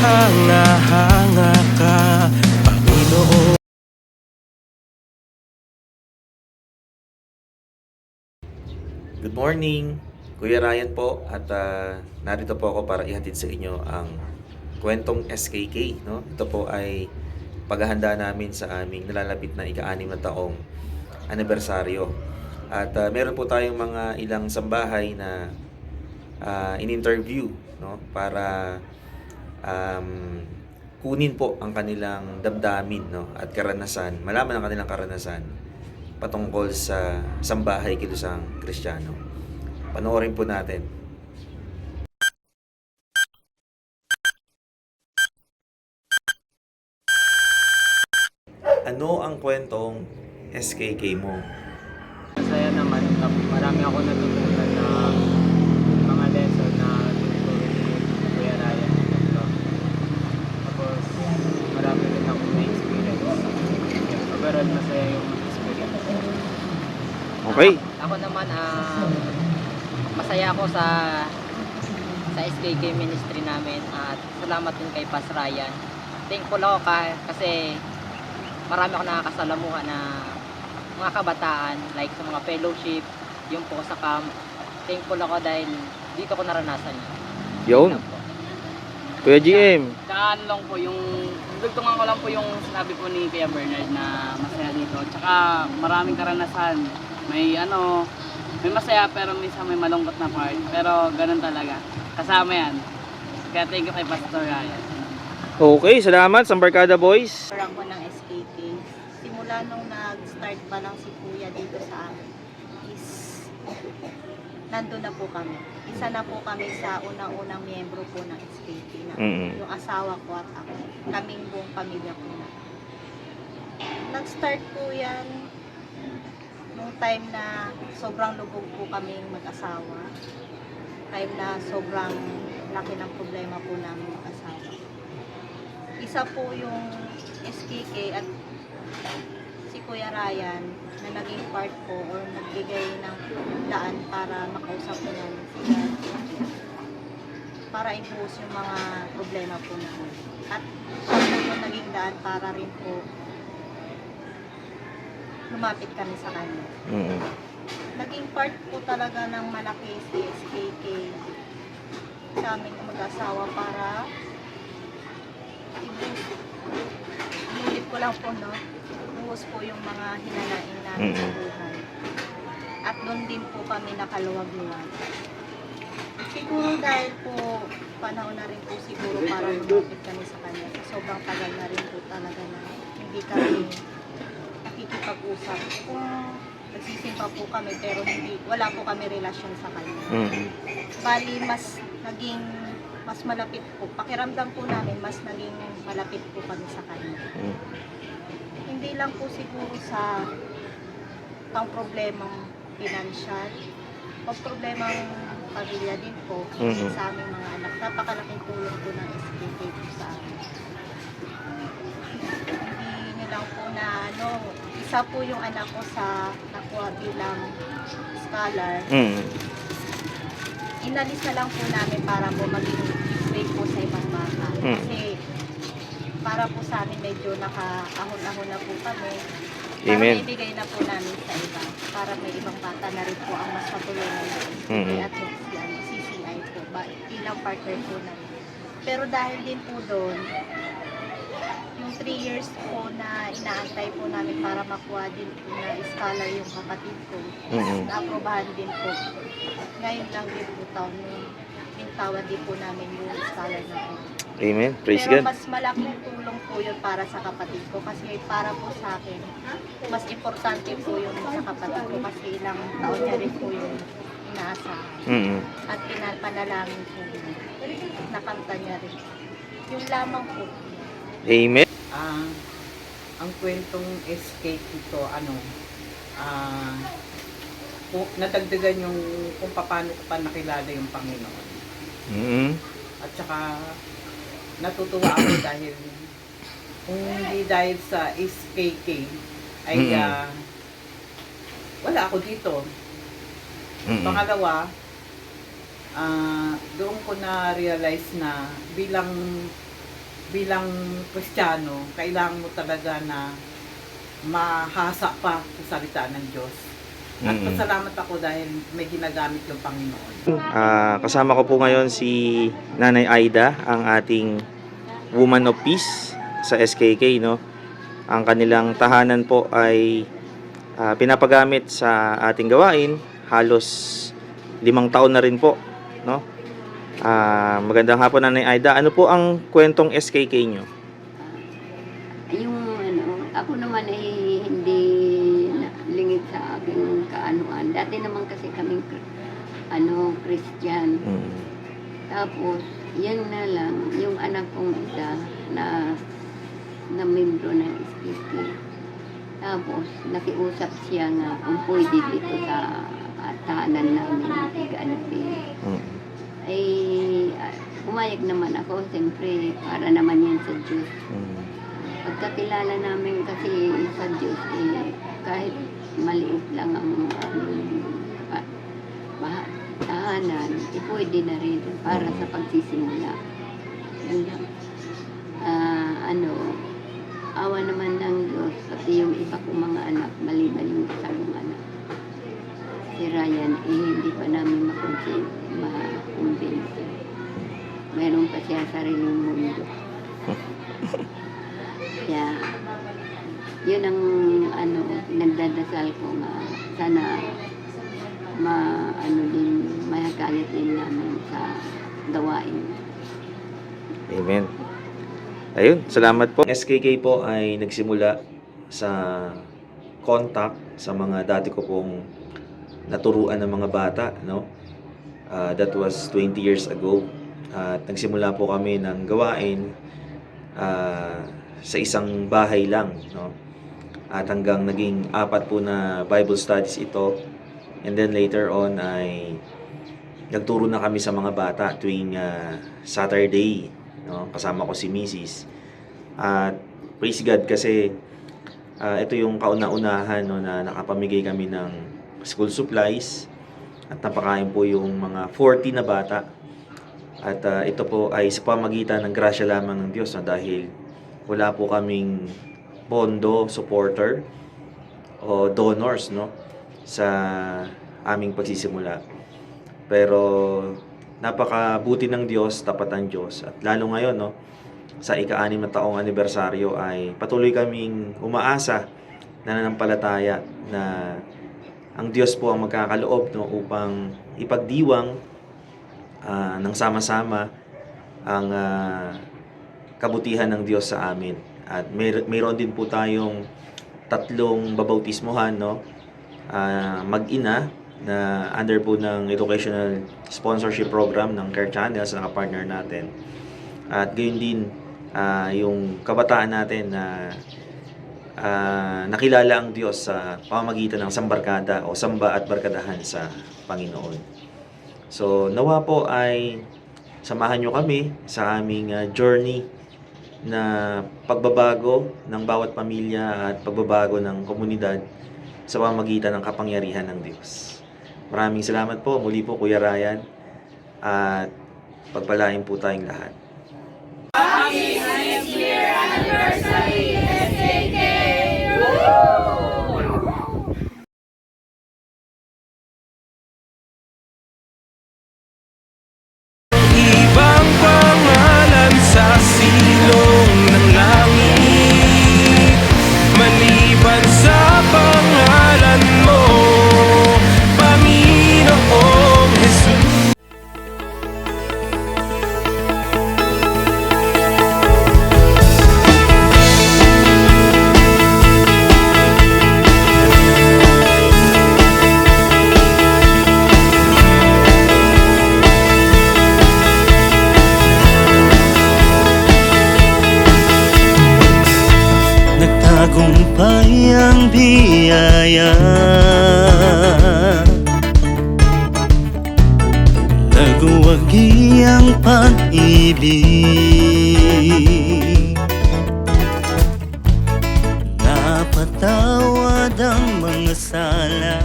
hanga-hanga ka, Panginoon. Good morning, Kuya Ryan po, at narito po ako para ihatid sa inyo ang kwentong SKK. No? Ito po ay paghahanda namin sa aming nalalapit na ika-6 na taong anibersaryo. At meron po tayong mga ilang sambahay na in-interview, no? Para kunin po ang kanilang damdamin, no? At karanasan, malaman ang kanilang karanasan patungkol sa sambahay kilusang Kristiyano. Panoorin po natin. Ano ang kwentong SKK mo? Masaya naman. Marami ako natutunan na mga lesson na tinuturo ni Kuya Ryan dito. Tapos marami rin akong na-experience. Overall, masaya yung experience. Okay. Ako naman, masaya ako sa SKK ministry namin at salamat din kay Pas Ryan. Thankful ako kasi marami ako nakakasalamuha na mga kabataan, like sa mga fellowship, yung po sa camp. Thankful ako dahil dito ko naranasan yun. Yun. Kuya GM. Kaan lang po yung, dugtungan ko lang po yung sinabi po ni Kuya Bernard na masaya dito. Tsaka maraming karanasan. May may masaya pero minsan may malungkot na part. Pero ganun talaga. Kasama yan. Kaya thank you kay Pastor Ryan. Okay, salamat sa Barkada Boys. Parang ko ng SKT. Simula nung nag-start pa lang si Kuya dito sa amin is nandun na po kami. Isa na po kami sa unang-unang miyembro po ng SKT na yung asawa ko at ako. Kaming buong pamilya po na. Nag-start po yan nung time na sobrang lubog po kaming mag-asawa. Time na sobrang laki ng problema po namin mag-asawa. Isa po yung SKK at si Kuya Ryan na naging part po or nagbigay ng daan para makausap po namin sila para i-post yung mga problema po namin. At siya po yung naging daan para rin po lumapit kami sa kanya. Naging part po talaga ng malaki si SKK sa aming mag-asawa para inulit ko lang po, no? Buhos po yung mga hinanain namin sa buhay. At doon din po kami nakaluwag-luwag. Siguro dahil po panahon na rin po siguro para lumapit kami sa kanya. Sobrang tagal na rin po talaga na hindi kami nakikipag-usap. Kung nagsisimpa po kami pero wala po kami relasyon sa kanya. Bali, mas malapit po. Pakiramdam po namin, mas naging malapit po kami sa kanya. Hindi lang po siguro sa pang problemang pinansyal o problemang pamilya din po sa aming mga anak. Napakalaking tulong po ng SKK po sa amin. Hindi nilang po na isa po yung anak ko sa nakuha bilang scholar. Inalis na lang po namin para po maging display po sa ibang bata. Kasi para po sa amin medyo nakaahon-ahon na po kami. Para ibigay na po namin sa iba. Para may ibang bata na rin po ang mas matulungan namin. At CCI po. Ilang partner po namin. Pero dahil din po doon, yung 3 years po na inaantay po namin para makuha din po na scholar yung kapatid ko. Na-aprobahan din po. Ngayon lang din po taon bintawan din po namin yung scholar na po. Amen. Praise Pero God. mas malaking tulong po yun para sa kapatid ko kasi para po sa akin, mas importante po yung sa kapatid ko kasi ilang taon niya rin po yung inaasahan. At pinapanalangin po yun. Nakanta niya rin. Yung lamang po. Amen. Ang kwentong escape ito, nadagdagan yung kung paano ko pa nakilala yung Panginoon. At saka natutuwa ako dahil kung hindi dahil sa SKK ay wala ako dito. Pangalawa, doon ko na realize na bilang bilang Kristiyano, kailangan mo talaga na mahasa pa sa salita ng Diyos. At pasalamat ako dahil may ginagamit yung Panginoon. Kasama ko po ngayon si Nanay Aida, ang ating Woman of Peace sa SKK, no? Ang kanilang tahanan po ay pinapagamit sa ating gawain. Halos 5 taon na rin po, no? Magandang hapon, Nanay Aida. Ano po ang kwentong SKK nyo? Yung ako naman ay hindi lingid sa aking kaanuan. Dati naman kasi kaming Christian. Tapos, yan na lang, yung anak kong isa na membro ng SPP. Tapos, nakiusap siya nga kung pwede dito sa tahanan namin, ay pumayag naman ako, siyempre, para naman yan sa Diyos. Pagkakilala namin kasi sa Diyos, kahit maliit lang ang tahanan, pwede na rin para sa pagsisimula. Yan lang. Awa naman ng Diyos, pati yung iba kong mga anak, maliban yung isang anak. Si Ryan, hindi pa namin makumbinsi. Meron pa siya sariling mundo. Kaya, yun ang nagdadasal ko nga sana mahagayat din namin sa gawain. Amen. Ayun, salamat po. SKK po ay nagsimula sa contact sa mga dati ko pong naturuan ng mga bata, no? That was 20 years ago. At nagsimula po kami ng gawain sa isang bahay lang, no? At hanggang naging 4 po na Bible studies ito. And then later on ay nagturo na kami sa mga bata tuwing Saturday, no? Kasama ko si Mrs. At praise God kasi ito yung kauna-unahan, no, na nakapamigay kami ng school supplies at napakain po yung mga 40 na bata. At ito po ay sa pamagitan ng grasya lamang ng Diyos, no, dahil wala po kaming pondo, supporter o donors, no, sa aming pagsisimula. Pero napakabuti ng Diyos, tapat ng Diyos. At lalo ngayon, no, sa ika-6 na taong anibersaryo ay patuloy kaming umaasa, nananampalataya na ang Diyos po ang magkakaloob, no, upang ipagdiwang ng sama-sama ang kabutihan ng Diyos sa amin. At mayroon din po tayong 3 babautismohan, no, mag-ina na under po ng educational sponsorship program ng Care Channels na partner natin. At gayon din yung kabataan natin na nakilala ang Diyos sa pamamagitan ng sambarkada o samba at barkadahan sa Panginoon. So nawa po ay samahan nyo kami sa aming journey na pagbabago ng bawat pamilya at pagbabago ng komunidad sa pamamagitan ng kapangyarihan ng Diyos. Maraming salamat po. Muli po, Kuya Ryan. At pagpalain po tayong lahat. Happy 9th year anniversary, SKK! Ibang pangalan sa silong ng langit, maliban sa pangalan mo, Panginoong Jesus. Nagtagumpay ang biyaya, nagwagi ang pag-ibig, napatawad ang mga sala,